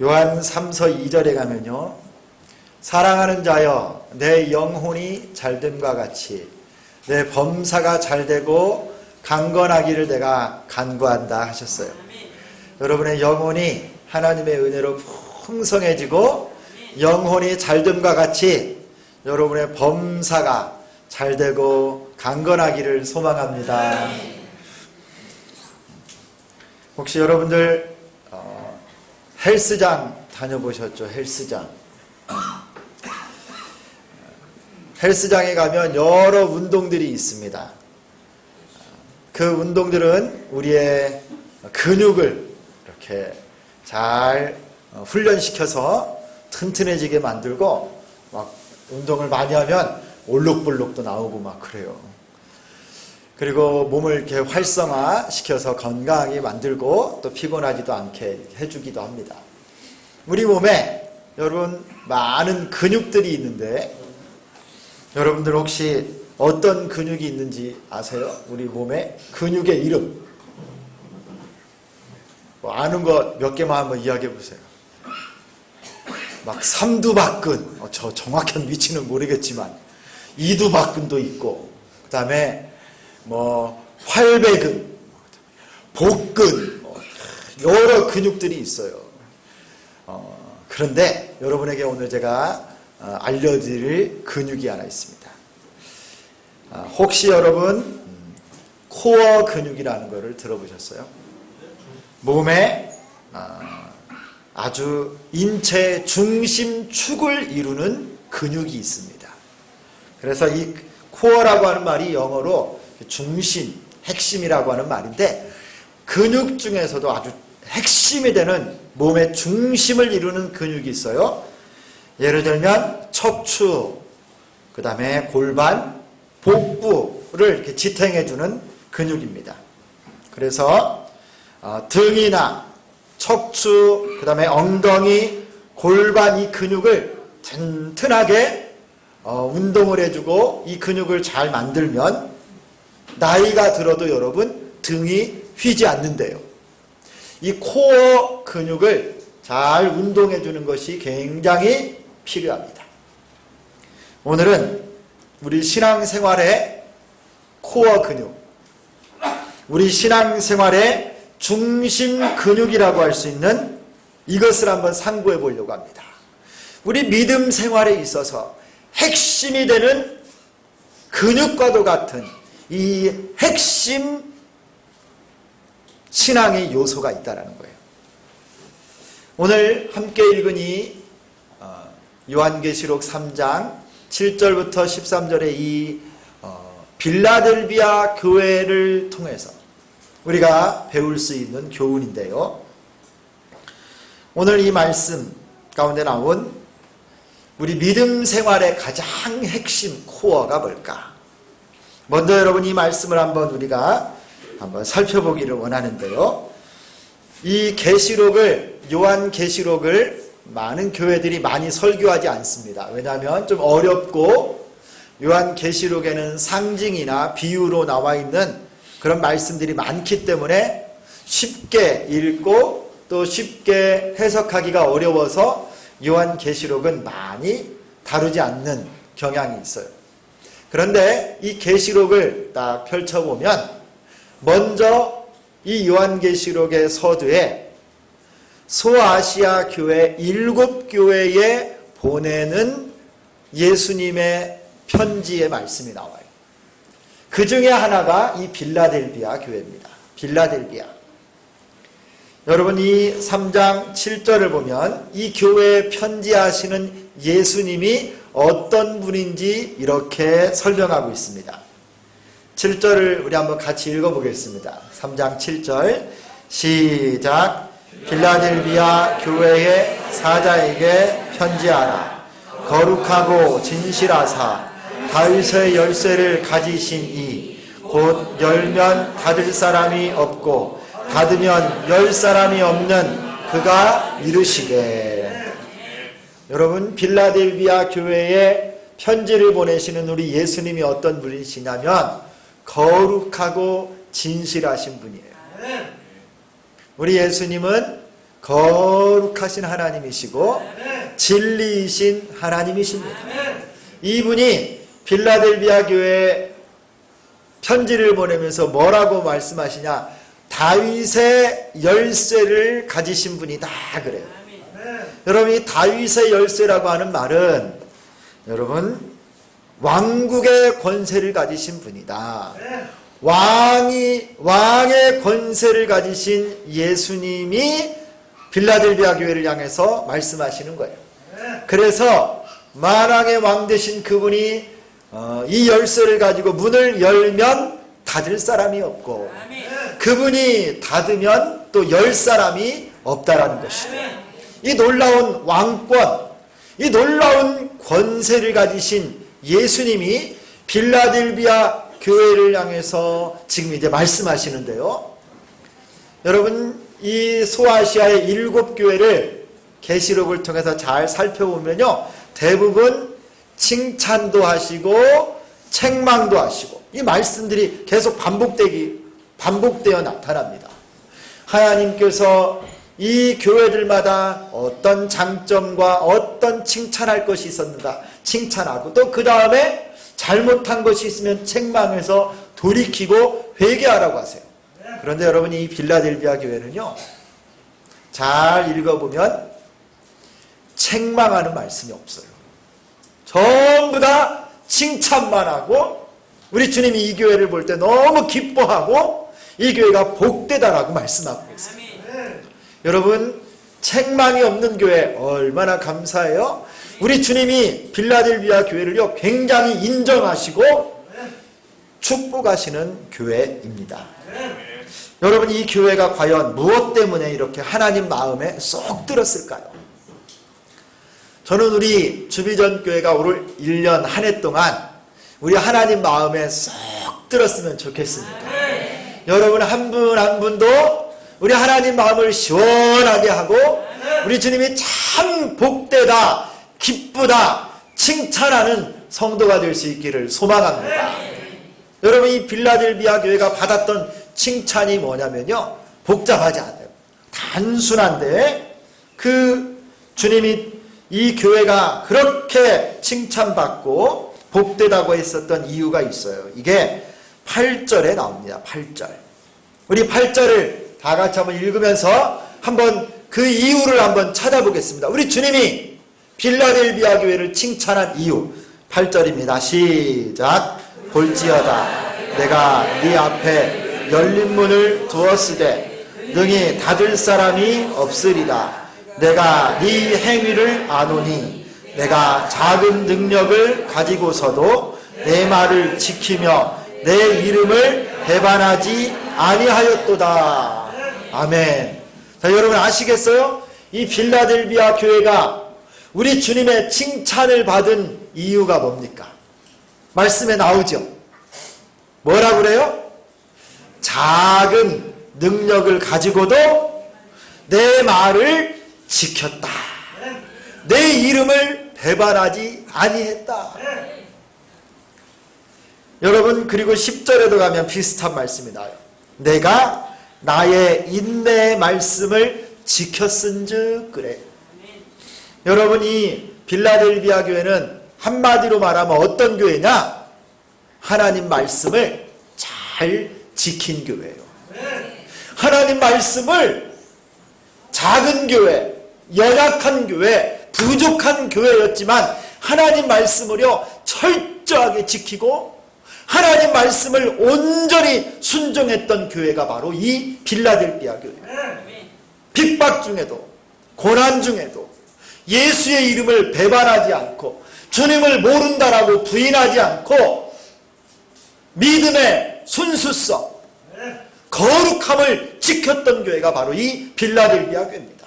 요한 3서 2절에 가면요, 사랑하는 자여 내 영혼이 잘됨과 같이 내 범사가 잘되고 강건하기를 내가 간구한다 하셨어요. 여러분의 영혼이 하나님의 은혜로 풍성해지고 영혼이 잘됨과 같이 여러분의 범사가 잘되고 강건하기를 소망합니다. 혹시 여러분들 헬스장 다녀보셨죠? 헬스장에 가면 여러 운동들이 있습니다. 그 운동들은 우리의 근육을 이렇게 잘 훈련시켜서 튼튼해지게 만들고, 막 운동을 많이 하면 올록볼록도 나오고 막 그래요. 그리고 몸을 이렇게 활성화시켜서 건강하게 만들고 또 피곤하지도 않게 해주기도 합니다. 우리 몸에 여러분 많은 근육들이 있는데 여러분들 혹시 어떤 근육이 있는지 아세요? 우리 몸에 근육의 이름 아는 거 몇 개만 한번 이야기해 보세요. 막 삼두박근, 저 정확한 위치는 모르겠지만 이두박근도 있고, 그 다음에 뭐 활배근, 복근, 여러 근육들이 있어요. 그런데 여러분에게 오늘 제가 알려드릴 근육이 하나 있습니다. 혹시 여러분 코어 근육이라는 것을 들어보셨어요? 몸에 아주 인체 중심축을 이루는 근육이 있습니다. 그래서 이 코어라고 하는 말이 영어로 중심, 핵심이라고 하는 말인데, 근육 중에서도 아주 핵심이 되는 몸의 중심을 이루는 근육이 있어요. 예를 들면 척추, 그 다음에 골반, 복부를 이렇게 지탱해주는 근육입니다. 그래서 등이나 척추, 그 다음에 엉덩이, 골반 이 근육을 튼튼하게 운동을 해주고 이 근육을 잘 만들면 나이가 들어도 여러분 등이 휘지 않는데요. 이 코어 근육을 잘 운동해주는 것이 굉장히 필요합니다. 오늘은 우리 신앙생활의 코어 근육, 우리 신앙생활의 중심 근육이라고 할 수 있는 이것을 한번 상고해 보려고 합니다. 우리 믿음 생활에 있어서 핵심이 되는 근육과도 같은 이 핵심 신앙의 요소가 있다는 거예요. 오늘 함께 읽은 이 요한계시록 3장 7절부터 13절의 이 빌라델비아 교회를 통해서 우리가 배울 수 있는 교훈인데요. 오늘 이 말씀 가운데 나온 우리 믿음 생활의 가장 핵심 코어가 뭘까? 먼저 여러분 이 말씀을 한번 우리가 한번 살펴보기를 원하는데요. 이 계시록을, 요한 계시록을 많은 교회들이 많이 설교하지 않습니다. 왜냐하면 좀 어렵고 요한 계시록에는 상징이나 비유로 나와 있는 그런 말씀들이 많기 때문에 쉽게 읽고 또 쉽게 해석하기가 어려워서 요한 계시록은 많이 다루지 않는 경향이 있어요. 그런데 이 계시록을 딱 펼쳐보면 먼저 이 요한 계시록의 서두에 소아시아 교회 7교회에 보내는 예수님의 편지의 말씀이 나와요. 그 중에 하나가 이 빌라델비아 교회입니다. 빌라델비아. 여러분 이 3장 7절을 보면 이 교회에 편지하시는 예수님이 어떤 분인지 이렇게 설명하고 있습니다. 7절을 우리 한번 같이 읽어보겠습니다. 3장 7절 시작. 빌라델비아 교회의 사자에게 편지하라. 거룩하고 진실하사 다윗의 열쇠를 가지신 이 곧 열면 닫을 사람이 없고 닫으면 열 사람이 없는 그가 이르시되. 여러분 빌라델비아 교회에 편지를 보내시는 우리 예수님이 어떤 분이시냐면 거룩하고 진실하신 분이에요. 우리 예수님은 거룩하신 하나님이시고 진리이신 하나님이십니다. 이분이 빌라델비아 교회에 편지를 보내면서 뭐라고 말씀하시냐? 다윗의 열쇠를 가지신 분이다 그래요. 여러분, 이 다윗의 열쇠라고 하는 말은 여러분 왕국의 권세를 가지신 분이다. 왕의 권세를 가지신 예수님이 빌라델비아 교회를 향해서 말씀하시는 거예요. 그래서 만왕의 왕 되신 그분이 이 열쇠를 가지고 문을 열면 닫을 사람이 없고 그분이 닫으면 또 열 사람이 없다라는 것이죠. 이 놀라운 왕권, 이 놀라운 권세를 가지신 예수님이 빌라델비아 교회를 향해서 지금 이제 말씀하시는데요. 여러분, 이 소아시아의 7교회를 계시록을 통해서 잘 살펴보면요, 대부분 칭찬도 하시고 책망도 하시고 이 말씀들이 계속 반복되어 나타납니다. 하나님께서 이 교회들마다 어떤 장점과 어떤 칭찬할 것이 있었는가 칭찬하고, 또 그 다음에 잘못한 것이 있으면 책망해서 돌이키고 회개하라고 하세요. 그런데 여러분, 이 빌라델비아 교회는요, 잘 읽어보면 책망하는 말씀이 없어요. 전부 다 칭찬만 하고, 우리 주님이 이 교회를 볼 때 너무 기뻐하고 이 교회가 복되다라고 말씀하고 계세요. 여러분, 책망이 없는 교회 얼마나 감사해요. 우리 주님이 빌라델비아 교회를요 굉장히 인정하시고 축복하시는 교회입니다. 여러분, 이 교회가 과연 무엇 때문에 이렇게 하나님 마음에 쏙 들었을까요? 저는 우리 주비전 교회가 올 1년 한 해 동안 우리 하나님 마음에 쏙 들었으면 좋겠습니다. 여러분 한 분 한 분도 우리 하나님 마음을 시원하게 하고 우리 주님이 참 복되다, 기쁘다, 칭찬하는 성도가 될 수 있기를 소망합니다. 여러분, 이 빌라델비아 교회가 받았던 칭찬이 뭐냐면요, 복잡하지 않아요. 단순한데 그 주님이 이 교회가 그렇게 칭찬받고 복되다고 했었던 이유가 있어요. 이게 8절에 나옵니다. 8절. 우리 8절을 다 같이 한번 읽으면서 한번 그 이유를 한번 찾아보겠습니다. 우리 주님이 빌라델비아 교회를 칭찬한 이유 8절입니다. 시작. 볼지어다 내가 네 앞에 열린 문을 두었으되 능히 닫을 사람이 없으리다. 내가 네 행위를 아노니 내가 작은 능력을 가지고서도 내 말을 지키며 내 이름을 배반하지 아니하였도다. 아멘. 자, 여러분 아시겠어요? 이 빌라델비아 교회가 우리 주님의 칭찬을 받은 이유가 뭡니까? 말씀에 나오죠. 뭐라고 그래요? 작은 능력을 가지고도 내 말을 지켰다. 내 이름을 배반하지 아니했다. 여러분, 그리고 10절에도 가면 비슷한 말씀이 나와요. 내가 나의 인내의 말씀을 지켰은즉 그래. 여러분, 이 빌라델비아 교회는 한마디로 말하면 어떤 교회냐? 하나님 말씀을 잘 지킨 교회예요. 하나님 말씀을 작은 교회, 연약한 교회, 부족한 교회였지만 하나님 말씀을요 철저하게 지키고 하나님 말씀을 온전히 순종했던 교회가 바로 이 빌라델비아 교회예요. 핍박 중에도 고난 중에도 예수의 이름을 배반하지 않고 주님을 모른다라고 부인하지 않고 믿음의 순수성, 거룩함을 지켰던 교회가 바로 이 빌라델비아 교회입니다.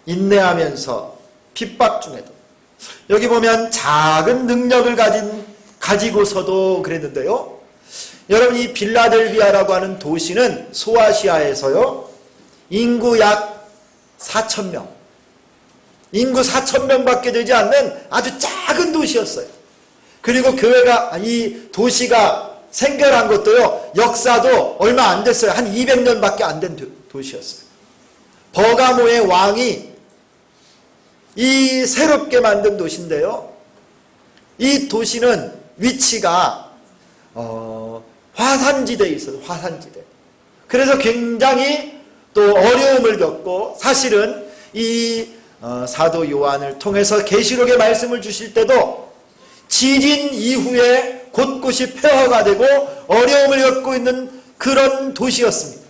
인내하면서 핍박 중에도, 여기 보면 작은 능력을 가지고서도 그랬는데요. 여러분, 이 빌라델비아라고 하는 도시는 소아시아에서요 인구 약 4,000명, 인구 4,000명밖에 되지 않는 아주 작은 도시였어요. 그리고 이 도시가 생겨난 것도요, 역사도 얼마 안 됐어요. 한 200년밖에 안 된 도시였어요. 버가모의 왕이 이 새롭게 만든 도시인데요, 이 도시는 위치가 화산지대에 있어요. 화산지대. 그래서 굉장히 또 어려움을 겪고, 사실은 이 사도 요한을 통해서 계시록의 말씀을 주실 때도 지진 이후에 곳곳이 폐허가 되고 어려움을 겪고 있는 그런 도시였습니다.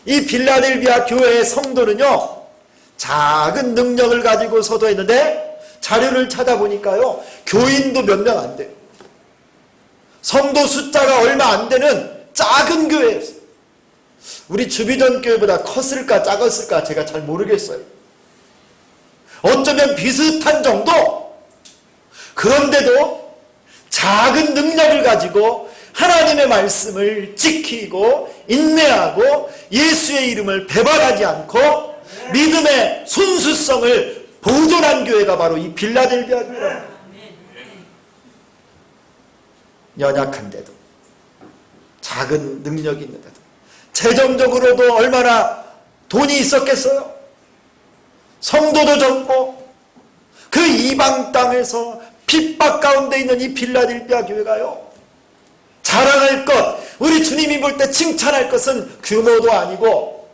이 빌라델비아 교회의 성도는요, 작은 능력을 가지고 서도했는데 자료를 찾아보니까요, 교인도 몇 명 안 돼요. 성도 숫자가 얼마 안 되는 작은 교회였어요. 우리 주비전 교회보다 컸을까 작았을까 제가 잘 모르겠어요. 어쩌면 비슷한 정도? 그런데도 작은 능력을 가지고 하나님의 말씀을 지키고 인내하고 예수의 이름을 배반하지 않고 믿음의 순수성을 보존한 교회가 바로 이 빌라델비아 교회입니다. 연약한데도, 작은 능력이 있는데도, 재정적으로도 얼마나 돈이 있었겠어요? 성도도 적고 그 이방 땅에서 핍박 가운데 있는 이 빌라델비아 교회가요, 자랑할 것, 우리 주님이 볼 때 칭찬할 것은 규모도 아니고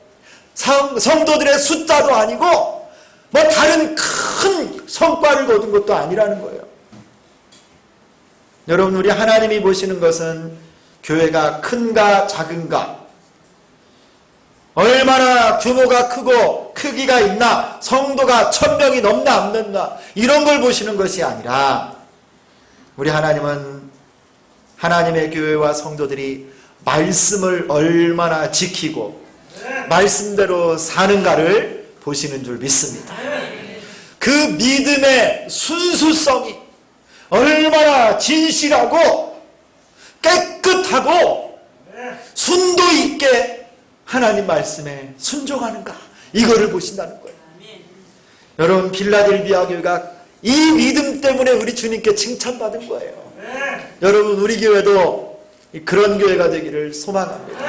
성도들의 숫자도 아니고 뭐 다른 큰 성과를 거둔 것도 아니라는 거예요. 여러분, 우리 하나님이 보시는 것은 교회가 큰가 작은가, 얼마나 규모가 크고 크기가 있나, 성도가 1000명이 넘나 안 넘나, 이런 걸 보시는 것이 아니라 우리 하나님은 하나님의 교회와 성도들이 말씀을 얼마나 지키고 말씀대로 사는가를 보시는 줄 믿습니다. 그 믿음의 순수성이 얼마나 진실하고 깨끗하고 순도 있게 하나님 말씀에 순종하는가, 이거를 보신다는 거예요. 여러분, 빌라델비아 교회가 이 믿음 때문에 우리 주님께 칭찬받은 거예요. 여러분, 우리 교회도 그런 교회가 되기를 소망합니다.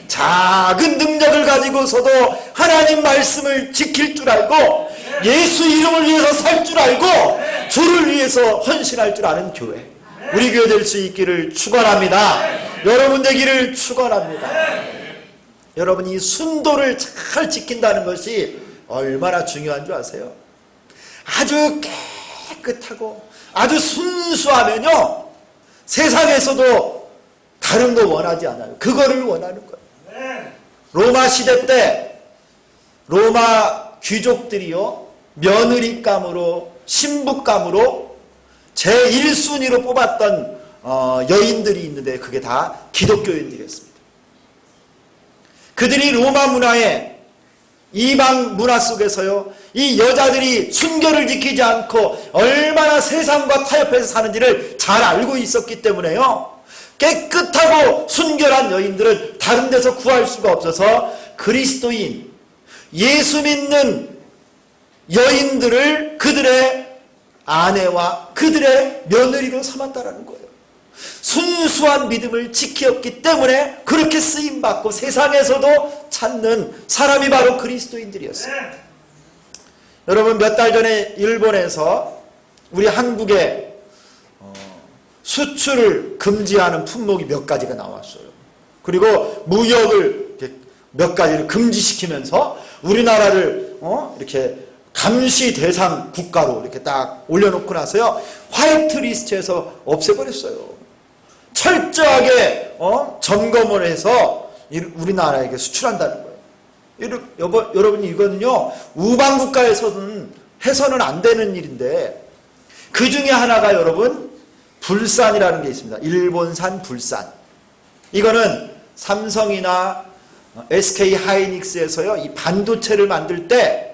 작은 능력을 가지고서도 하나님 말씀을 지킬 줄 알고 예수 이름을 위해서 살 줄 알고 주를 위해서 헌신할 줄 아는 교회, 우리 교회 될 수 있기를 축원합니다. 여러분 되기를 축원합니다. 여러분, 이 순도를 잘 지킨다는 것이 얼마나 중요한 줄 아세요? 아주 깨끗하고 아주 순수하면요, 세상에서도 다른 거 원하지 않아요. 그거를 원하는 거예요. 로마 시대 때 로마 귀족들이요, 며느리감으로, 신부감으로 제1순위로 뽑았던 여인들이 있는데 그게 다 기독교인들이었습니다. 그들이 로마 문화에, 이방 문화 속에서요, 이 여자들이 순결을 지키지 않고 얼마나 세상과 타협해서 사는지를 잘 알고 있었기 때문에요, 깨끗하고 순결한 여인들은 다른 데서 구할 수가 없어서 그리스도인, 예수 믿는 여인들을 그들의 아내와 그들의 며느리로 삼았다라는 거예요. 순수한 믿음을 지켰기 때문에 그렇게 쓰임받고 세상에서도 찾는 사람이 바로 그리스도인들이었어요. 여러분, 몇 달 전에 일본에서 우리 한국에 수출을 금지하는 품목이 몇 가지가 나왔어요. 그리고 무역을 몇 가지를 금지시키면서 우리나라를 이렇게 감시 대상 국가로 이렇게 딱 올려놓고 나서요, 화이트 리스트에서 없애버렸어요. 철저하게 점검을 해서 우리나라에게 수출한다는 거예요. 여러분, 이거는요, 우방 국가에서는 해서는 안 되는 일인데, 그 중에 하나가 여러분, 불산이라는 게 있습니다. 일본산 불산. 이거는 삼성이나 SK 하이닉스에서요, 이 반도체를 만들 때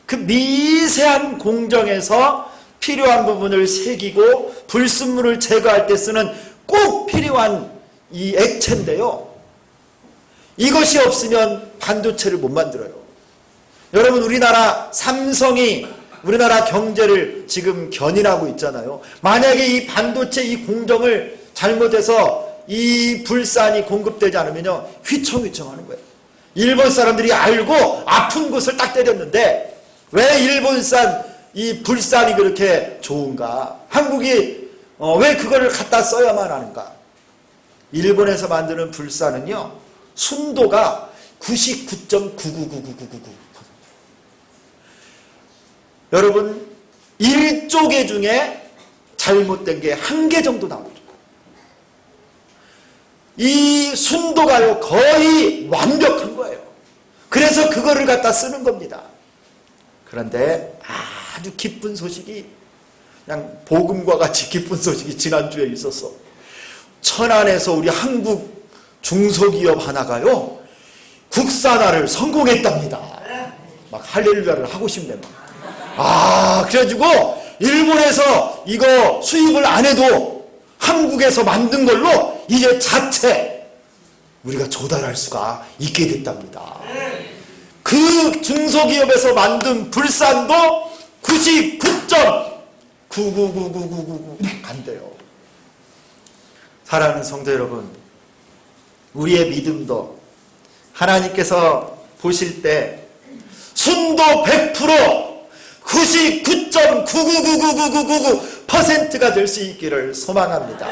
그 미세한 공정에서 필요한 부분을 새기고 불순물을 제거할 때 쓰는 꼭 필요한 이 액체인데요, 이것이 없으면 반도체를 못 만들어요. 여러분, 우리나라 삼성이 우리나라 경제를 지금 견인하고 있잖아요. 만약에 이 반도체 이 공정을 잘못해서 이 불산이 공급되지 않으면요, 휘청휘청하는 거예요. 일본 사람들이 알고 아픈 곳을 딱 때렸는데, 왜 일본산 이 불산이 그렇게 좋은가? 한국이 왜 그거를 갖다 써야만 하는가? 일본에서 만드는 불산은요, 순도가 99.9999999. 여러분, 1조 개 중에 잘못된 게 1개 정도 나오죠. 이 순도가요, 거의 완벽한 거예요. 그래서 그거를 갖다 쓰는 겁니다. 그런데 아주 기쁜 소식이, 그냥 복음과 같이 기쁜 소식이 지난주에 있었어. 천안에서 우리 한국 중소기업 하나가요, 국산화를 성공했답니다. 막 할렐루야를 하고 싶네. 그래가지고 일본에서 이거 수입을 안 해도 한국에서 만든 걸로 이제 자체 우리가 조달할 수가 있게 됐답니다. 그 중소기업에서 만든 불산도 99.9999999 안 돼요. 사랑하는 성도 여러분, 우리의 믿음도 하나님께서 보실 때 순도 100% 99.9999999%가 될 수 있기를 소망합니다.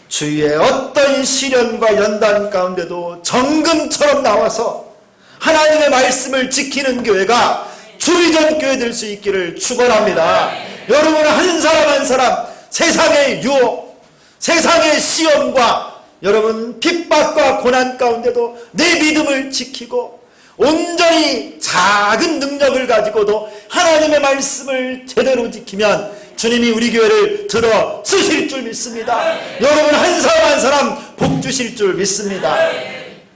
주위의 어떤 시련과 연단 가운데도 정금처럼 나와서 하나님의 말씀을 지키는 교회가 주리전 교회 될 수 있기를 축원합니다. 여러분, 한 사람 한 사람 세상의 유혹, 세상의 시험과 여러분 핍박과 고난 가운데도 내 믿음을 지키고 온전히 작은 능력을 가지고도 하나님의 말씀을 제대로 지키면 주님이 우리 교회를 들어 쓰실 줄 믿습니다. 여러분, 한 사람 한 사람 복 주실 줄 믿습니다.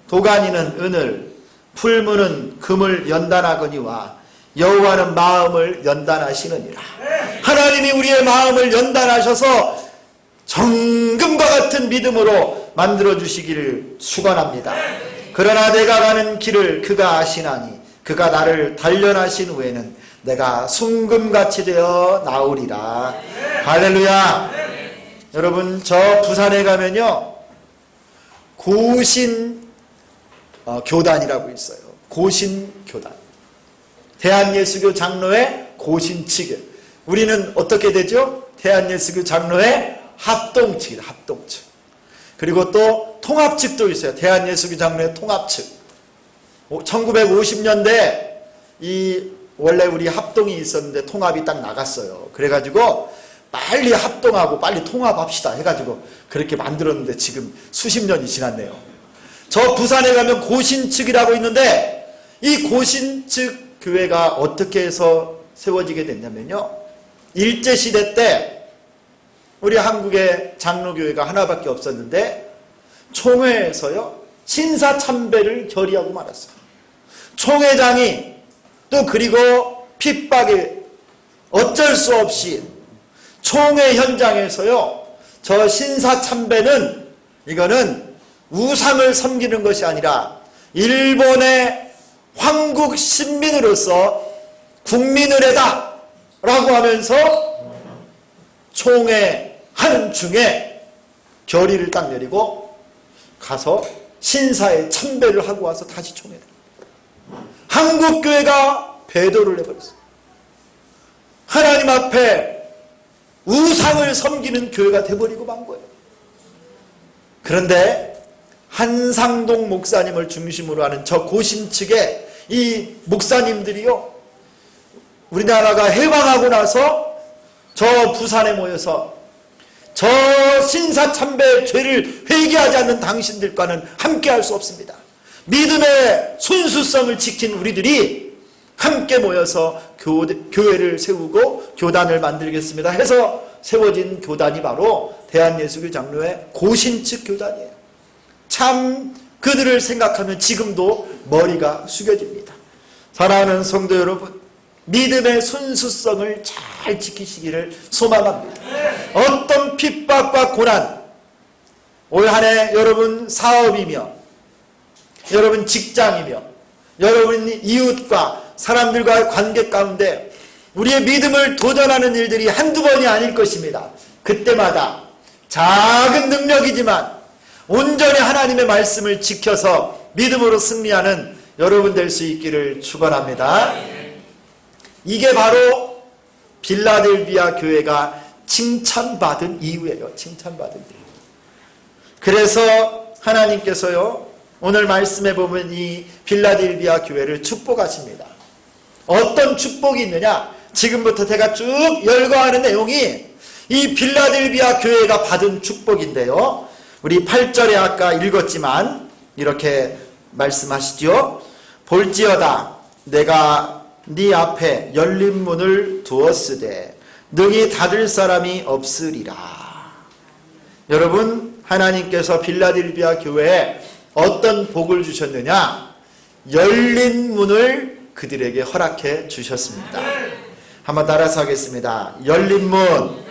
도가니는 은을, 풀무는 금을 연단하거니와 여호와는 마음을 연단하시느니라. 하나님이 우리의 마음을 연단하셔서 정금과 같은 믿음으로 만들어주시기를 축원합니다. 그러나 내가 가는 길을 그가 아시나니 그가 나를 단련하신 후에는 내가 순금같이 되어 나오리라. 할렐루야. 여러분, 저 부산에 가면요, 고신 교단이라고 있어요. 고신 교단. 대한예수교 장로회 고신 측에, 우리는 어떻게 되죠? 대한예수교 장로회 합동측이다. 합동측. 그리고 또 통합측도 있어요. 대한예수교 장로회 통합측. 1950년대 원래 우리 합동이 있었는데 통합이 딱 나갔어요. 그래가지고 빨리 합동하고 빨리 통합합시다 해가지고 그렇게 만들었는데 지금 수십 년이 지났네요. 저 부산에 가면 고신측이라고 있는데, 이 고신측 교회가 어떻게 해서 세워지게 됐냐면요, 일제시대 때 우리 한국의 장로교회가 하나밖에 없었는데 총회에서요, 신사참배를 결의하고 말았어요. 총회장이 또 그리고 핍박에 어쩔 수 없이 총회 현장에서요, 저 신사참배는 이거는 우상을 섬기는 것이 아니라 일본의 황국 신민으로서 국민을 해다 라고 하면서 총회 하는 중에 결의를 딱 내리고 가서 신사에 참배를 하고 와서 다시 총회를, 한국교회가 배도를 해버렸어요. 하나님 앞에 우상을 섬기는 교회가 돼버리고 만 거예요. 그런데 한상동 목사님을 중심으로 하는 저 고신 측의 이 목사님들이요, 우리나라가 해방하고 나서 저 부산에 모여서 저 신사참배 죄를 회개하지 않는 당신들과는 함께할 수 없습니다. 믿음의 순수성을 지킨 우리들이 함께 모여서 교회를 세우고 교단을 만들겠습니다 해서 세워진 교단이 바로 대한예수교 장로회 고신측 교단이에요. 참 그들을 생각하면 지금도 머리가 숙여집니다. 사랑하는 성도 여러분, 믿음의 순수성을 잘 지키시기를 소망합니다. 어떤 핍박과 고난, 올 한 해 여러분 사업이며 여러분 직장이며 여러분 이웃과 사람들과의 관계 가운데 우리의 믿음을 도전하는 일들이 한두 번이 아닐 것입니다. 그때마다 작은 능력이지만 온전히 하나님의 말씀을 지켜서 믿음으로 승리하는 여러분 될 수 있기를 축원합니다. 이게 바로 빌라델비아 교회가 칭찬받은 이유예요. 칭찬받은 이유. 그래서 하나님께서요, 오늘 말씀해 보면 이 빌라델비아 교회를 축복하십니다. 어떤 축복이 있느냐? 지금부터 제가 쭉 열거하는 내용이 이 빌라델비아 교회가 받은 축복인데요. 우리 8절에 아까 읽었지만 이렇게 말씀하시죠. 볼지어다 내가 네 앞에 열린 문을 두었으되 능히 닫을 사람이 없으리라. 여러분, 하나님께서 빌라델비아 교회에 어떤 복을 주셨느냐? 열린 문을 그들에게 허락해 주셨습니다. 한번 따라서 하겠습니다. 열린 문.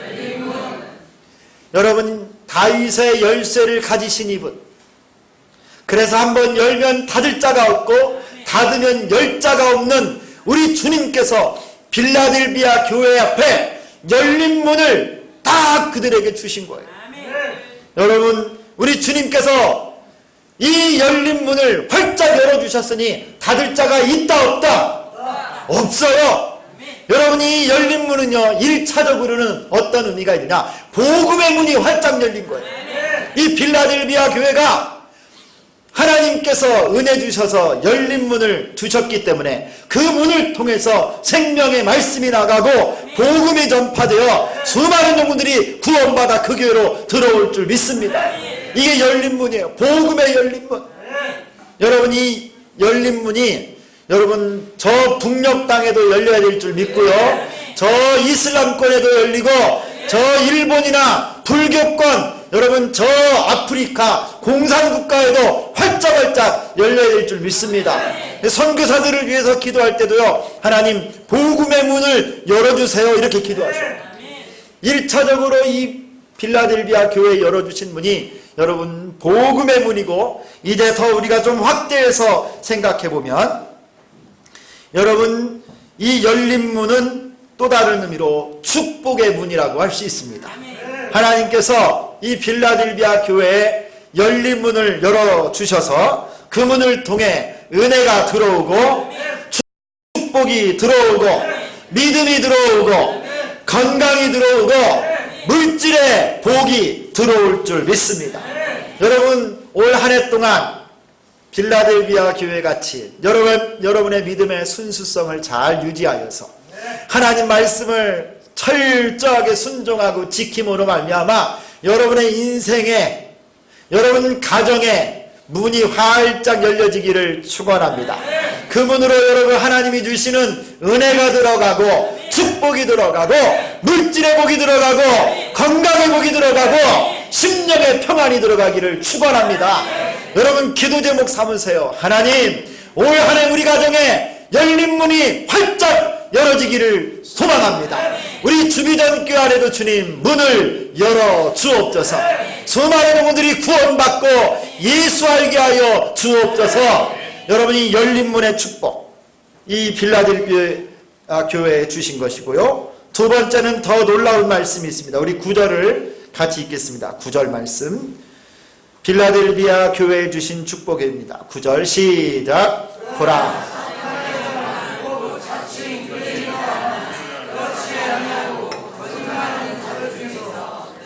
여러분, 다윗의 열쇠를 가지신 이분. 그래서 한번 열면 닫을 자가 없고 닫으면 열 자가 없는 우리 주님께서 빌라델비아 교회 앞에 열린 문을 딱 그들에게 주신 거예요. 여러분, 우리 주님께서 이 열린 문을 활짝 열어주셨으니 닫을 자가 있다 없다? 없어요. 여러분, 이 열린 문은요, 1차적으로는 어떤 의미가 있느냐? 복음의 문이 활짝 열린 거예요. 이 빌라델비아 교회가 하나님께서 은혜 주셔서 열린 문을 두셨기 때문에 그 문을 통해서 생명의 말씀이 나가고 복음이 전파되어 수많은 영혼들이 구원받아 그 교회로 들어올 줄 믿습니다. 이게 열린 문이에요. 복음의 열린 문. 여러분, 이 열린 문이 여러분 저 북녘 땅에도 열려야 될 줄 믿고요, 저 이슬람권에도 열리고 저 일본이나 불교권, 여러분 저 아프리카 공산국가에도 활짝활짝 열려야 될 줄 믿습니다. 선교사들을 위해서 기도할 때도요, 하나님 복음의 문을 열어주세요 이렇게 기도하셔요. 1차적으로 이 빌라델비아 교회에 열어주신 문이 여러분 복음의 문이고, 이제 더 우리가 좀 확대해서 생각해보면 여러분 이 열린 문은 또 다른 의미로 축복의 문이라고 할 수 있습니다. 하나님께서 이 빌라델비아 교회에 열린 문을 열어주셔서 그 문을 통해 은혜가 들어오고 축복이 들어오고 믿음이 들어오고 건강이 들어오고 물질의 복이 들어올 줄 믿습니다. 여러분, 올 한 해 동안 빌라델비아 교회같이 여러분의 믿음의 순수성을 잘 유지하여서 하나님 말씀을 철저하게 순종하고 지킴으로 말미암아 여러분의 인생에, 여러분 가정에 문이 활짝 열려지기를 축원합니다. 그 문으로 여러분 하나님이 주시는 은혜가 들어가고 축복이 들어가고 물질의 복이 들어가고 건강의 복이 들어가고 심령의 평안이 들어가기를 축원합니다. 여러분 기도 제목 삼으세요. 하나님, 올 한 해 우리 가정에 열린 문이 활짝 열어지기를 소망합니다. 우리 주비전 교회 안에도 주님 문을 열어 주옵소서. 수많은 영혼들이 구원받고 예수 알게 하여 주옵소서. 여러분이 열린 문의 축복, 이 빌라델비아 교회에 주신 것이고요. 두 번째는 더 놀라운 말씀이 있습니다. 우리 9절을 같이 읽겠습니다. 9절 말씀, 빌라델비아 교회에 주신 축복입니다. 9절 시작. 보라,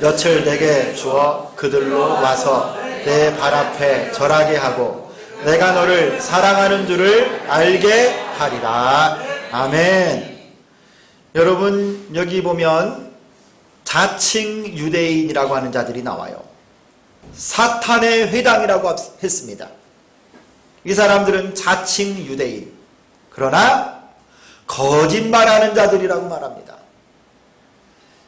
엿을 내게 주어 그들로 와서 내 발 앞에 절하게 하고 내가 너를 사랑하는 줄을 알게 하리라. 아멘. 여러분, 여기 보면 자칭 유대인이라고 하는 자들이 나와요. 사탄의 회당이라고 했습니다. 이 사람들은 자칭 유대인, 그러나 거짓말하는 자들이라고 말합니다.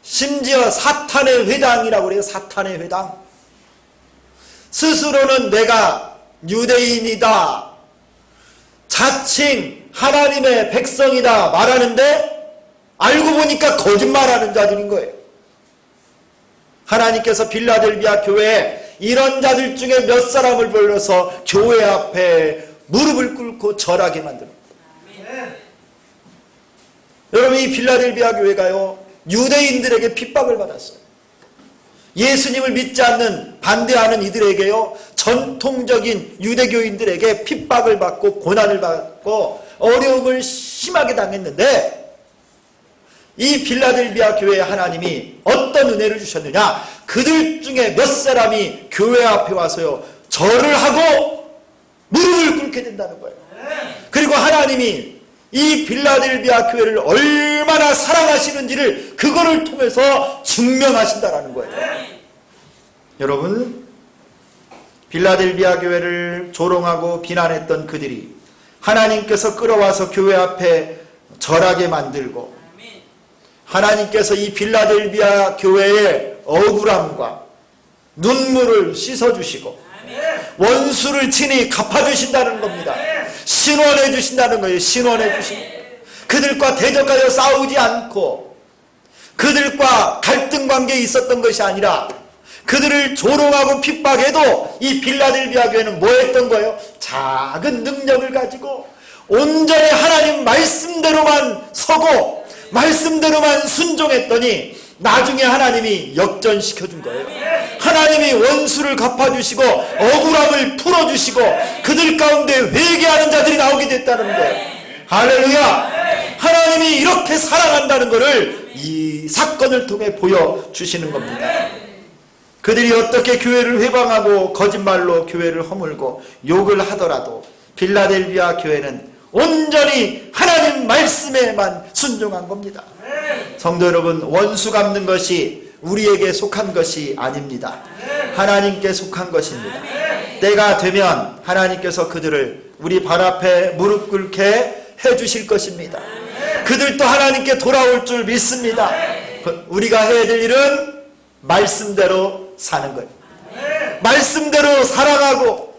심지어 사탄의 회당이라고 그래요. 사탄의 회당. 스스로는 내가 유대인이다, 자칭 하나님의 백성이다 말하는데 알고 보니까 거짓말하는 자들인 거예요. 하나님께서 빌라델비아 교회에 이런 자들 중에 몇 사람을 불러서 교회 앞에 무릎을 꿇고 절하게 만듭니다. 여러분, 이 빌라델비아 교회가요, 유대인들에게 핍박을 받았어요. 예수님을 믿지 않는 반대하는 이들에게요, 전통적인 유대교인들에게 핍박을 받고 고난을 받고 어려움을 심하게 당했는데, 이 빌라델비아 교회에 하나님이 어떤 은혜를 주셨느냐? 그들 중에 몇 사람이 교회 앞에 와서요, 절을 하고 무릎을 꿇게 된다는 거예요. 그리고 하나님이 이 빌라델비아 교회를 얼마나 사랑하시는지를 그거를 통해서 증명하신다라는 거예요. 여러분, 빌라델비아 교회를 조롱하고 비난했던 그들이 하나님께서 끌어와서 교회 앞에 절하게 만들고, 하나님께서 이 빌라델비아 교회의 억울함과 눈물을 씻어주시고 원수를 친히 갚아주신다는 겁니다. 신원해 주신다는 거예요. 신원해 주신. 그들과 대적하여 싸우지 않고 그들과 갈등 관계에 있었던 것이 아니라 그들을 조롱하고 핍박해도 이 빌라델비아 교회는 뭐 했던 거예요? 작은 능력을 가지고 온전히 하나님 말씀대로만 서고 말씀대로만 순종했더니 나중에 하나님이 역전시켜준 거예요. 하나님이 원수를 갚아주시고 억울함을 풀어주시고 그들 가운데 회개하는 자들이 나오게 됐다는 거예요. 할렐루야! 하나님이 이렇게 사랑한다는 것을 이 사건을 통해 보여주시는 겁니다. 그들이 어떻게 교회를 회방하고 거짓말로 교회를 허물고 욕을 하더라도 빌라델비아 교회는 온전히 하나님 말씀에만 순종한 겁니다. 성도 여러분, 원수 갚는 것이 우리에게 속한 것이 아닙니다. 하나님께 속한 것입니다. 때가 되면 하나님께서 그들을 우리 발 앞에 무릎 꿇게 해주실 것입니다. 그들도 하나님께 돌아올 줄 믿습니다. 우리가 해야 될 일은 말씀대로 사는 거예요. 말씀대로 살아가고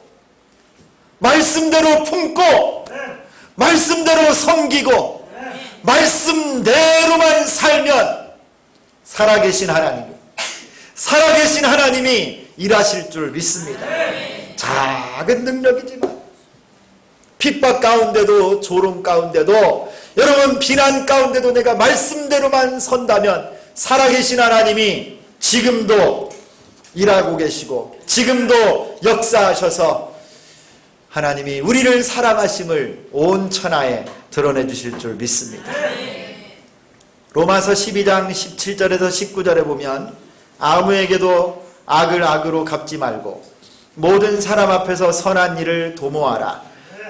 말씀대로 품고 말씀대로 섬기고 말씀대로만 살면 살아계신 하나님이 일하실 줄 믿습니다. 작은 능력이지만 핍박 가운데도 조롱 가운데도 여러분 비난 가운데도 내가 말씀대로만 선다면 살아계신 하나님이 지금도 일하고 계시고 지금도 역사하셔서 하나님이 우리를 사랑하심을 온 천하에 드러내 주실 줄 믿습니다. 로마서 12장 17절에서 19절에 보면 아무에게도 악을 악으로 갚지 말고 모든 사람 앞에서 선한 일을 도모하라.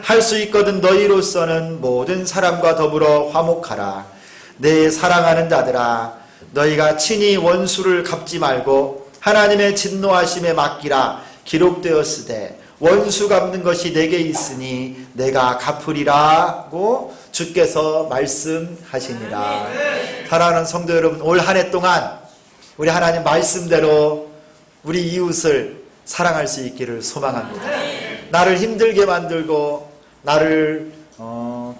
할 수 있거든 너희로서는 모든 사람과 더불어 화목하라. 내 사랑하는 자들아, 너희가 친히 원수를 갚지 말고 하나님의 진노하심에 맡기라. 기록되었으되 원수 갚는 것이 내게 있으니 내가 갚으리라고 주께서 말씀하시니라. 사랑하는 성도 여러분, 올 한 해 동안 우리 하나님 말씀대로 우리 이웃을 사랑할 수 있기를 소망합니다. 나를 힘들게 만들고 나를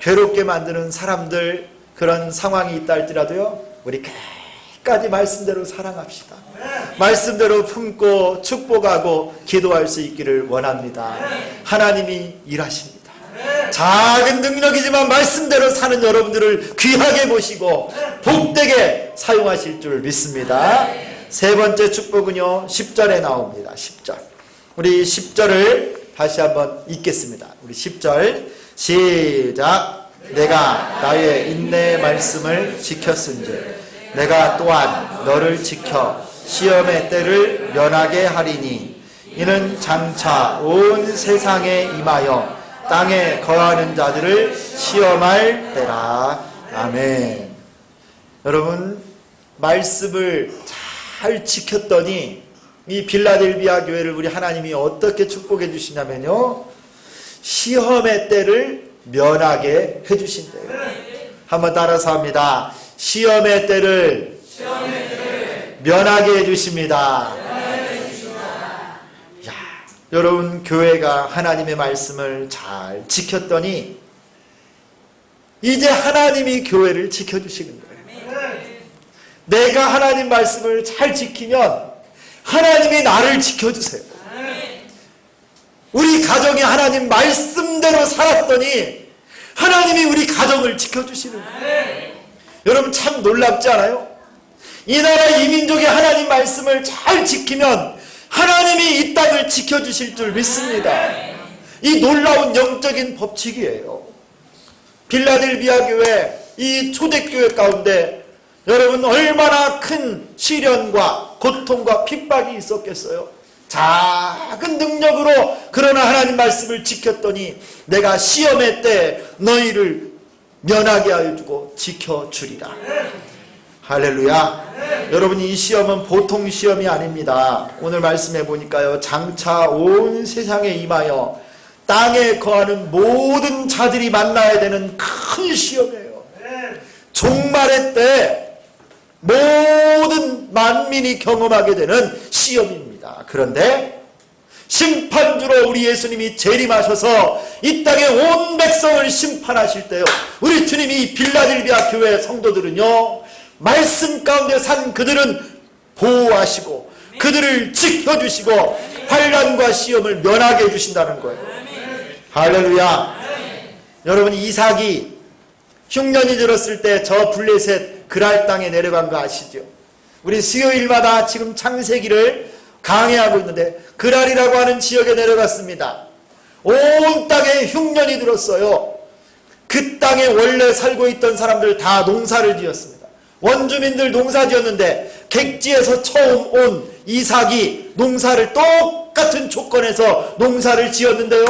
괴롭게 만드는 사람들, 그런 상황이 있다 할지라도요, 우리 끝까지 말씀대로 사랑합시다. 말씀대로 품고 축복하고 기도할 수 있기를 원합니다. 하나님이 일하십니다. 작은 능력이지만 말씀대로 사는 여러분들을 귀하게 보시고 복되게 사용하실 줄 믿습니다. 세 번째 축복은요, 10절에 나옵니다. 10절. 우리 10절을 다시 한번 읽겠습니다. 우리 10절 시작. 내가 나의 인내의 말씀을 지켰은즉 내가 또한 너를 지켜 시험의 때를 면하게 하리니 이는 장차 온 세상에 임하여 땅에 거하는 자들을 시험할 때라. 아멘. 여러분, 말씀을 잘 지켰더니 이 빌라델비아 교회를 우리 하나님이 어떻게 축복해 주시냐면요, 시험의 때를 면하게 해주신대요. 한번 따라서 합니다. 시험의 때를 면하게 해주십니다. 야, 여러분, 교회가 하나님의 말씀을 잘 지켰더니 이제 하나님이 교회를 지켜주시는 거예요. 내가 하나님 말씀을 잘 지키면 하나님이 나를 지켜주세요. 우리 가정이 하나님 말씀대로 살았더니 하나님이 우리 가정을 지켜주시는 거예요. 여러분, 참 놀랍지 않아요? 이 나라 이 민족이 하나님 말씀을 잘 지키면 하나님이 이 땅을 지켜주실 줄 믿습니다. 이 놀라운 영적인 법칙이에요. 빌라델비아 교회, 이 초대교회 가운데 여러분 얼마나 큰 시련과 고통과 핍박이 있었겠어요. 작은 능력으로 그러나 하나님 말씀을 지켰더니 내가 시험의 때 너희를 면하게 하여 주고 지켜주리라. 할렐루야. 여러분, 이 시험은 보통 시험이 아닙니다. 오늘 말씀해 보니까요, 장차 온 세상에 임하여 땅에 거하는 모든 자들이 만나야 되는 큰 시험이에요. 종말의 때 모든 만민이 경험하게 되는 시험입니다. 그런데 심판주로 우리 예수님이 재림하셔서 이 땅의 온 백성을 심판하실 때요, 우리 주님이 빌라델비아 교회 성도들은요, 말씀 가운데 산 그들은 보호하시고 그들을 지켜주시고 환난과 시험을 면하게 해주신다는 거예요. 할렐루야. 여러분, 이삭이 흉년이 들었을 때 저 블레셋 그랄 땅에 내려간 거 아시죠? 우리 수요일마다 지금 창세기를 강해하고 있는데 그랄이라고 하는 지역에 내려갔습니다. 온 땅에 흉년이 들었어요. 그 땅에 원래 살고 있던 사람들 다 농사를 지었습니다. 원주민들 농사 지었는데 객지에서 처음 온 이삭이 농사를 똑같은 조건에서 농사를 지었는데요,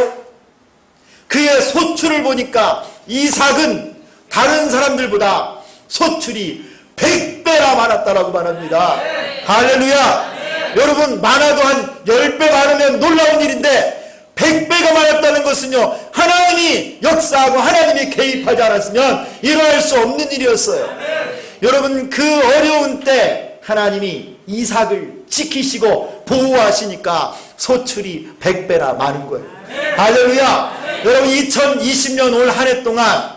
그의 소출을 보니까 이삭은 다른 사람들보다 소출이 100배나 많았다라고 말합니다. 할렐루야. 여러분, 많아도 한 10배 많으면 놀라운 일인데 100배가 많았다는 것은요, 하나님이 역사하고 하나님이 개입하지 않았으면 일어날 수 없는 일이었어요. 여러분, 그 어려운 때 하나님이 이삭을 지키시고 보호하시니까 소출이 100배나 많은 거예요. 할렐루야. 여러분, 2020년 올 한 해 동안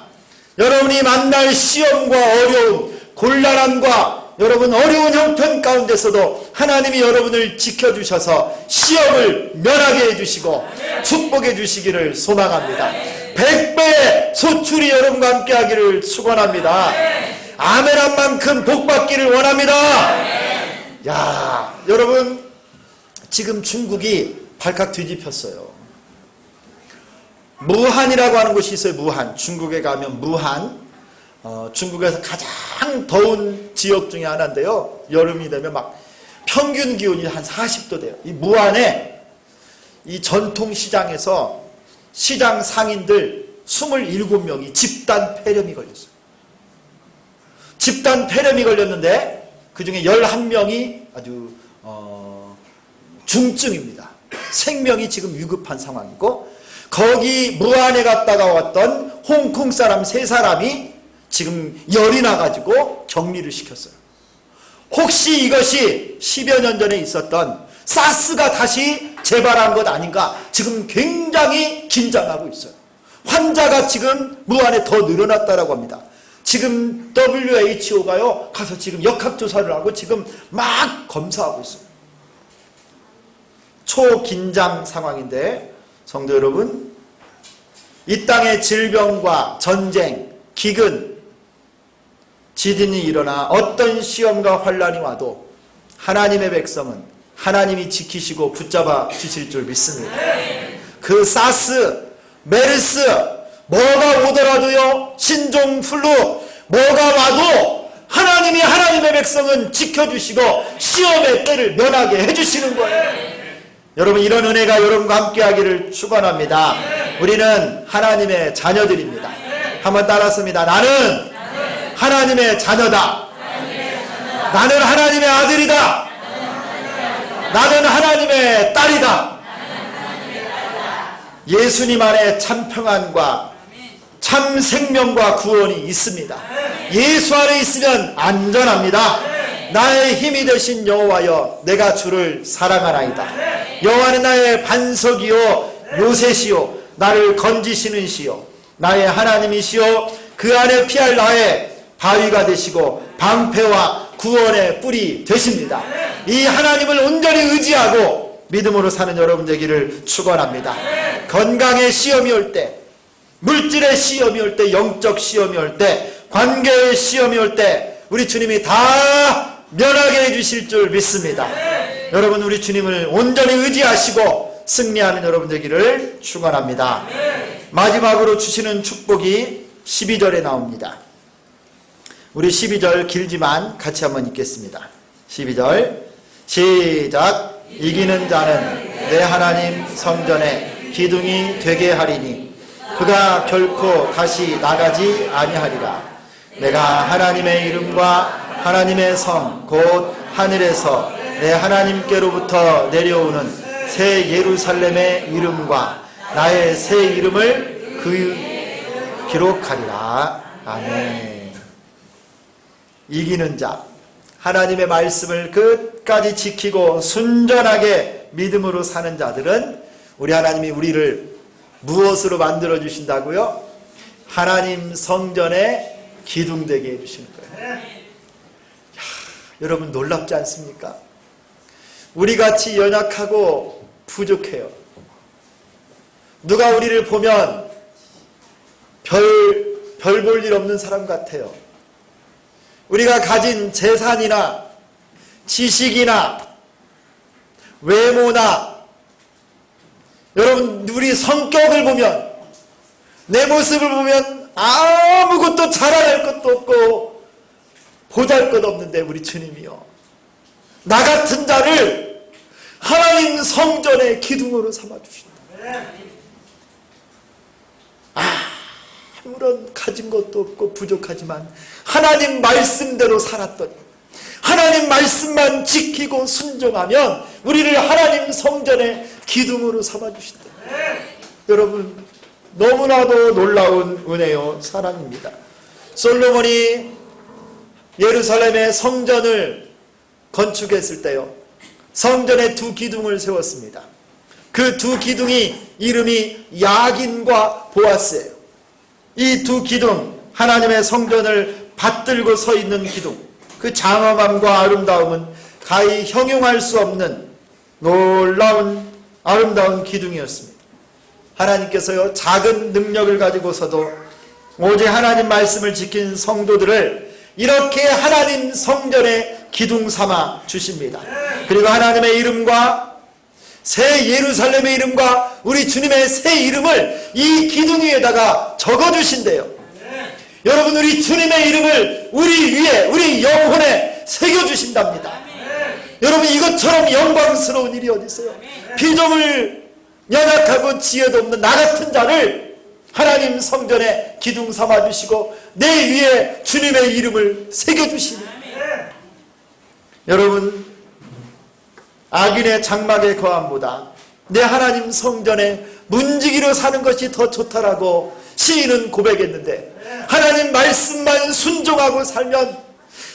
여러분이 만날 시험과 어려움, 곤란함과 여러분 어려운 형편 가운데서도 하나님이 여러분을 지켜주셔서 시험을 면하게 해주시고 축복해 주시기를 소망합니다. 100배의 소출이 여러분과 함께 하기를 축원합니다. 아멘한 만큼 복받기를 원합니다. 야, 여러분, 지금 중국이 발칵 뒤집혔어요. 무한이라고 하는 곳이 있어요. 무한. 중국에 가면 무한. 중국에서 가장 더운 지역 중에 하나인데요, 여름이 되면 막 평균 기온이 한 40도 돼요. 이 무안에 이 전통시장에서 시장 상인들 27명이 집단 폐렴이 걸렸어요. 집단 폐렴이 걸렸는데 그 중에 11명이 아주 중증입니다. 생명이 지금 위급한 상황이고, 거기 무안에 갔다가 왔던 홍콩 사람 3사람이 지금 열이 나가지고 격리를 시켰어요. 혹시 이것이 10여 년 전에 있었던 사스가 다시 재발한 것 아닌가, 지금 굉장히 긴장하고 있어요. 환자가 지금 무안에 더 늘어났다고 합니다. 지금 WHO가요 가서 지금 역학조사를 하고 지금 막 검사하고 있어요. 초긴장 상황인데, 성도 여러분, 이 땅의 질병과 전쟁, 기근, 지진이 일어나 어떤 시험과 환란이 와도 하나님의 백성은 하나님이 지키시고 붙잡아 주실 줄 믿습니다. 그 사스, 메르스, 뭐가 오더라도요, 신종, 플루, 뭐가 와도 하나님이 하나님의 백성은 지켜주시고 시험의 때를 면하게 해주시는 거예요. 여러분, 이런 은혜가 여러분과 함께 하기를 축원합니다. 우리는 하나님의 자녀들입니다. 한번 따라했습니다. 나는 하나님의 자녀다. 나는 하나님의 아들이다. 나는 하나님의 딸이다. 예수님 안에 참 평안과 참 생명과 구원이 있습니다. 예수 안에 있으면 안전합니다. 나의 힘이 되신 여호와여, 내가 주를 사랑하나이다. 여호와는 나의 반석이요 요새시요 나를 건지시는 시요 나의 하나님이시요 그 안에 피할 나의 바위가 되시고 방패와 구원의 뿔이 되십니다. 이 하나님을 온전히 의지하고 믿음으로 사는 여러분 되기를 축원합니다. 건강의 시험이 올 때, 물질의 시험이 올 때, 영적 시험이 올 때, 관계의 시험이 올 때 우리 주님이 다 면하게 해주실 줄 믿습니다. 여러분, 우리 주님을 온전히 의지하시고 승리하는 여러분 되기를 축원합니다. 마지막으로 주시는 축복이 12절에 나옵니다. 우리 12절 길지만 같이 한번 읽겠습니다. 12절 시작. 이기는 자는 내 하나님 성전에 기둥이 되게 하리니 그가 결코 다시 나가지 아니하리라. 내가 하나님의 이름과 하나님의 성 곧 하늘에서 내 하나님께로부터 내려오는 새 예루살렘의 이름과 나의 새 이름을 기록하리라. 아멘. 이기는 자, 하나님의 말씀을 끝까지 지키고 순전하게 믿음으로 사는 자들은 우리 하나님이 우리를 무엇으로 만들어 주신다고요? 하나님 성전에 기둥되게 해주시는 거예요. 야, 여러분 놀랍지 않습니까? 우리같이 연약하고 부족해요. 누가 우리를 보면 별 볼 일 없는 사람 같아요. 우리가 가진 재산이나 지식이나 외모나 여러분 우리 성격을 보면 내 모습을 보면 아무것도 자랑할 것도 없고 보잘 것 없는데 우리 주님이요, 나 같은 자를 하나님 성전의 기둥으로 삼아주신다. 아무런 가진 것도 없고 부족하지만 하나님 말씀대로 살았더니 하나님 말씀만 지키고 순종하면 우리를 하나님 성전의 기둥으로 삼아주신다. 여러분 너무나도 놀라운 은혜요 사랑입니다. 솔로몬이 예루살렘의 성전을 건축했을 때요, 성전에 두 기둥을 세웠습니다. 그 두 기둥이 이름이 야긴과 보아스예요. 이 두 기둥, 하나님의 성전을 받들고 서 있는 기둥, 그 장엄함과 아름다움은 가히 형용할 수 없는 놀라운 아름다운 기둥이었습니다. 하나님께서요 작은 능력을 가지고서도 오직 하나님 말씀을 지킨 성도들을 이렇게 하나님 성전의 기둥 삼아 주십니다. 그리고 하나님의 이름과 새 예루살렘의 이름과 우리 주님의 새 이름을 이 기둥 위에다가 적어주신대요. 여러분 우리 주님의 이름을 우리 위에 우리 영혼에 새겨주신답니다. 여러분 이것처럼 영광스러운 일이 어디 있어요? 피조물 연약하고 지혜도 없는 나 같은 자를 하나님 성전에 기둥 삼아주시고 내 위에 주님의 이름을 새겨주시니, 여러분 악인의 장막의 거함보다 내 하나님 성전에 문지기로 사는 것이 더 좋다라고 시인은 고백했는데, 하나님 말씀만 순종하고 살면,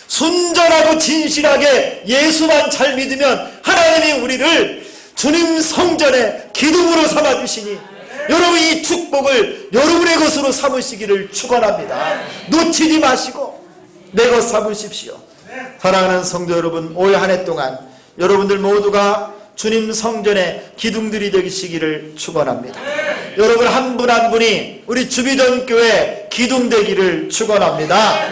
순전하고 진실하게 예수만 잘 믿으면 하나님이 우리를 주님 성전에 기둥으로 삼아주시니 여러분 이 축복을 여러분의 것으로 삼으시기를 축원합니다. 놓치지 마시고 내 것 삼으십시오. 사랑하는 성도 여러분, 올 한 해 동안 여러분들 모두가 주님 성전의 기둥들이 되시기를 축원합니다. 여러분 한 분 한 분이 우리 주비전 교회 기둥 되기를 축원합니다.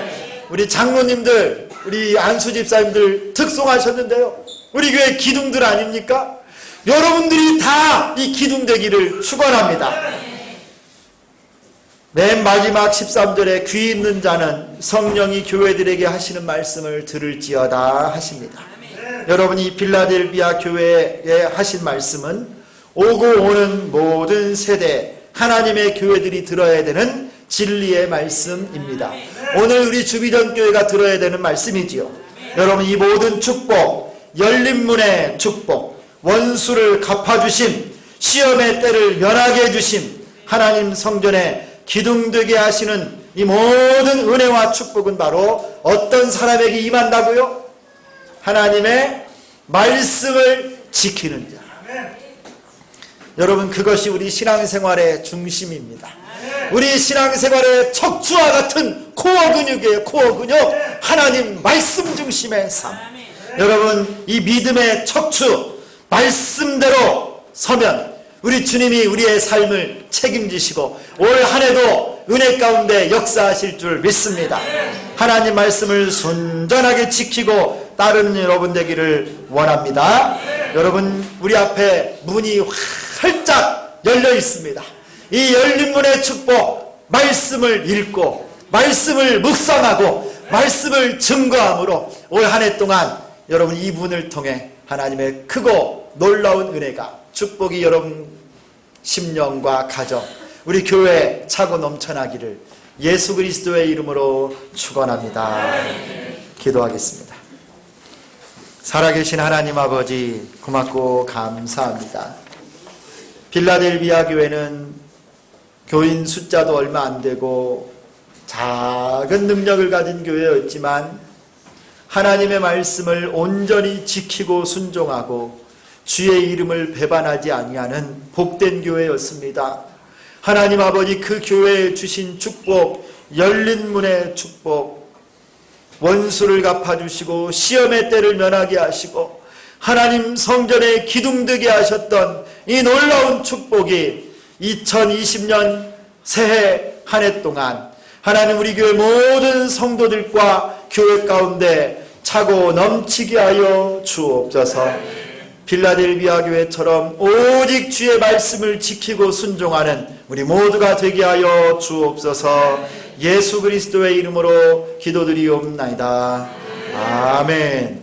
우리 장로님들, 우리 안수 집사님들 특송하셨는데요, 우리 교회 기둥들 아닙니까? 여러분들이 다 이 기둥 되기를 축원합니다. 맨 마지막 13절에 귀 있는 자는 성령이 교회들에게 하시는 말씀을 들을지어다 하십니다. 여러분 이 빌라델비아 교회에 하신 말씀은 오고 오는 모든 세대 하나님의 교회들이 들어야 되는 진리의 말씀입니다. 오늘 우리 주비전 교회가 들어야 되는 말씀이지요. 여러분 이 모든 축복, 열린 문의 축복, 원수를 갚아주심, 시험의 때를 면하게 해주심, 하나님 성전에 기둥되게 하시는 이 모든 은혜와 축복은 바로 어떤 사람에게 임한다고요? 하나님의 말씀을 지키는 자. 여러분 그것이 우리 신앙생활의 중심입니다. 우리 신앙생활의 척추와 같은 코어 근육이에요. 코어 근육, 하나님 말씀 중심의 삶. 여러분 이 믿음의 척추, 말씀대로 서면 우리 주님이 우리의 삶을 책임지시고 올 한 해도 은혜 가운데 역사하실 줄 믿습니다. 하나님 말씀을 순전하게 지키고 따르는 여러분 되기를 원합니다. 여러분, 우리 앞에 문이 활짝 열려 있습니다. 이 열린 문의 축복, 말씀을 읽고 말씀을 묵상하고 말씀을 증거함으로 올 한 해 동안 여러분 이 문을 통해 하나님의 크고 놀라운 은혜가, 축복이 여러분 심령과 가정, 우리 교회에 차고 넘쳐나기를 예수 그리스도의 이름으로 축원합니다. 기도하겠습니다. 살아계신 하나님 아버지, 고맙고 감사합니다. 빌라델비아 교회는 교인 숫자도 얼마 안 되고 작은 능력을 가진 교회였지만 하나님의 말씀을 온전히 지키고 순종하고 주의 이름을 배반하지 아니하는 복된 교회였습니다. 하나님 아버지, 그 교회에 주신 축복, 열린 문의 축복, 원수를 갚아주시고 시험의 때를 면하게 하시고 하나님 성전에 기둥되게 하셨던 이 놀라운 축복이 2020년 새해 한 해 동안 하나님 우리 교회 모든 성도들과 교회 가운데 차고 넘치게 하여 주옵소서. 빌라델비아 교회처럼 오직 주의 말씀을 지키고 순종하는 우리 모두가 되게 하여 주옵소서. 예수 그리스도의 이름으로 기도드리옵나이다. 아멘.